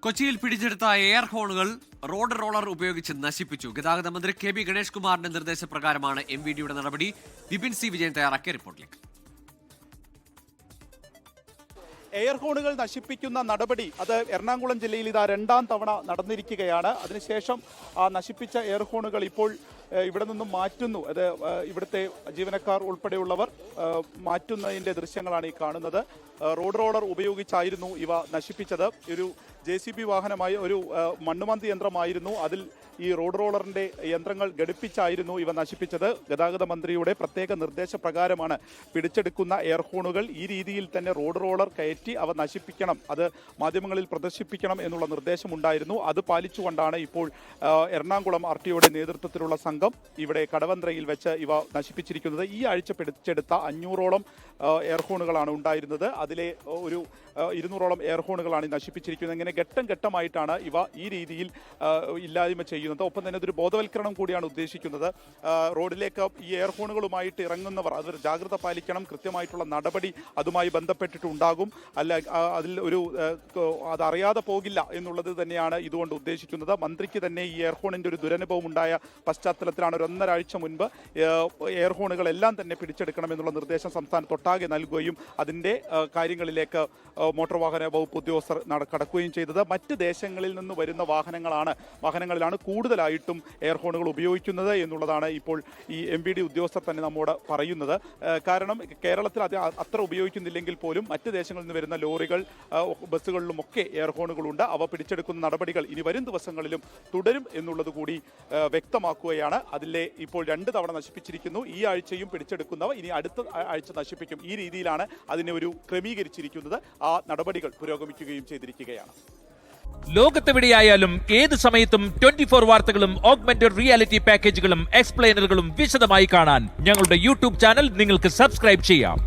കൊച്ചിയിൽ പിടിച്ചെടുത്ത air ഹോണുകൾ road roller ഉപയോഗിച്ച് നശിപ്പിച്ചു. ഗതാഗത മന്ത്രി കെ.ബി. ഗണേഷ് കുമാറിന്റെ നിർദ്ദേശപ്രകാരമാണ് MVDയുടെ നടപടി. വിപിൻ സി വിജയൻ തയ്യാറാക്കിയ റിപ്പോർട്ടിലേക്ക്. എയർ ഹോണുകൾ നശിപ്പിക്കുന്ന നടപടി അത് എറണാകുളം ജില്ലയിൽ ഇതാ രണ്ടാം തവണ നടന്നിരിക്കുകയാണ്. അതിനുശേഷം ആ നശിപ്പിച്ച എയർ ഹോണുകൾ ഇപ്പോൾ ഇവിടെ നിന്നും മാറ്റുന്നു. അത് ഇവിടുത്തെ ജീവനക്കാർ ഉൾപ്പെടെയുള്ളവർ മാറ്റുന്നതിൻ്റെ ദൃശ്യങ്ങളാണ് ഈ കാണുന്നത്. റോഡ് റോളർ ഉപയോഗിച്ചായിരുന്നു ഇവ നശിപ്പിച്ചത്. ഒരു JCB വാഹനമായി ഒരു മണ്ണുമാന്തി യന്ത്രമായിരുന്നു. അതിൽ ഈ റോഡ് റോളറിന്റെ യന്ത്രങ്ങൾ ഘടിപ്പിച്ചായിരുന്നു ഇവ നശിപ്പിച്ചത്. ഗതാഗത മന്ത്രിയുടെ പ്രത്യേക നിർദ്ദേശപ്രകാരമാണ് പിടിച്ചെടുക്കുന്ന എയർ ഹോണുകൾ ഈ രീതിയിൽ തന്നെ റോഡ് റോളർ കയറ്റി അവ നശിപ്പിക്കണം, അത് മാധ്യമങ്ങളിൽ പ്രദർശിപ്പിക്കണം എന്നുള്ള നിർദ്ദേശമുണ്ടായിരുന്നു. അത് പാലിച്ചുകൊണ്ടാണ് ഇപ്പോൾ എറണാകുളം RTOയുടെ നേതൃത്വത്തിലുള്ള സംഘം ഇവിടെ കടവന്ത്രയിൽ വെച്ച് ഇവ നശിപ്പിച്ചിരിക്കുന്നത്. ഈ ആഴ്ച പിടിച്ചെടുത്ത 500ഓളം എയർ ഹോണുകളാണ് ഉണ്ടായിരുന്നത്. അതിലെ ഒരു 200ഓളം എയർ ഹോണുകളാണ് നശിപ്പിച്ചിരിക്കുന്നത്. ഇങ്ങനെ ഘട്ടം ഘട്ടമായിട്ടാണ് ഇവ ഈ രീതിയിൽ ഇല്ലായ്മ ചെയ്യുന്നത്. ഒപ്പം തന്നെ ഇതൊരു ബോധവൽക്കരണം കൂടിയാണ് ഉദ്ദേശിക്കുന്നത്. റോഡിലേക്ക് ഈ എയർ ഹോണുകളുമായിട്ട് ഇറങ്ങുന്നവർ അതൊരു ജാഗ്രത പാലിക്കണം, കൃത്യമായിട്ടുള്ള നടപടി അതുമായി ബന്ധപ്പെട്ടിട്ടുണ്ടാകും. അല്ല അതിൽ ഒരു അതറിയാതെ പോകില്ല എന്നുള്ളത് തന്നെയാണ് ഇതുകൊണ്ട് ഉദ്ദേശിക്കുന്നത്. മന്ത്രിക്ക് തന്നെ ഈ എയർ ഹോണിൻ്റെ ഒരു ദുരനുഭവം ഉണ്ടായ പശ്ചാത്തലത്തിലാണ് ഒരു 1.5 ആഴ്ച മുൻപ് എയർ ഹോണുകളെല്ലാം തന്നെ പിടിച്ചെടുക്കണം എന്നുള്ള നിർദ്ദേശം സംസ്ഥാനത്തൊട്ടാകെ നൽകുകയും അതിൻ്റെ കാര്യങ്ങളിലേക്ക് മോട്ടോർ വാഹന വകുപ്പ് ഉദ്യോഗസ്ഥർ കടക്കുകയും ചെയ്തത്. മറ്റ് ദേശങ്ങളിൽ നിന്ന് വരുന്ന വാഹനങ്ങളിലാണ് കൂടുതലായിട്ടും എയർ ഹോണുകൾ ഉപയോഗിക്കുന്നത് എന്നുള്ളതാണ് ഇപ്പോൾ ഈ MVD ഉദ്യോഗസ്ഥർ തന്നെ നമ്മോട് പറയുന്നത്. കാരണം കേരളത്തിൽ അത് അത്ര ഉപയോഗിക്കുന്നില്ലെങ്കിൽ പോലും മറ്റ് ദേശങ്ങളിൽ നിന്ന് വരുന്ന ലോറികൾ, ബസ്സുകളിലുമൊക്കെ എയർ ഹോണുകളുണ്ട്. അവ പിടിച്ചെടുക്കുന്ന നടപടികൾ ഇനി വരും ദിവസങ്ങളിലും തുടരും എന്നുള്ളത് കൂടി വ്യക്തമാക്കുകയാണ്. അതിലെ ഇപ്പോൾ 2 തവണ നശിപ്പിച്ചിരിക്കുന്നു. ഈ ആഴ്ചയും പിടിച്ചെടുക്കുന്നവ ഇനി അടുത്ത ആഴ്ച നശിപ്പിക്കും. ഈ രീതിയിലാണ് അതിനെ ഒരു ക്രമീകരിച്ചിരിക്കുന്നത്. ആ നടപടികൾ പുരോഗമിക്കുകയും ചെയ്തിരിക്കുകയാണ്. ലോകത്തെവിടെയായാലും ഏത് സമയത്തും 24 വാർത്തകളും ഓഗ്മെന്റഡ് റിയാലിറ്റി പാക്കേജുകളും എക്സ്പ്ലെയിനറുകളും വിശദമായി കാണാൻ ഞങ്ങളുടെ YouTube ചാനൽ നിങ്ങൾക്ക് സബ്സ്ക്രൈബ് ചെയ്യാം.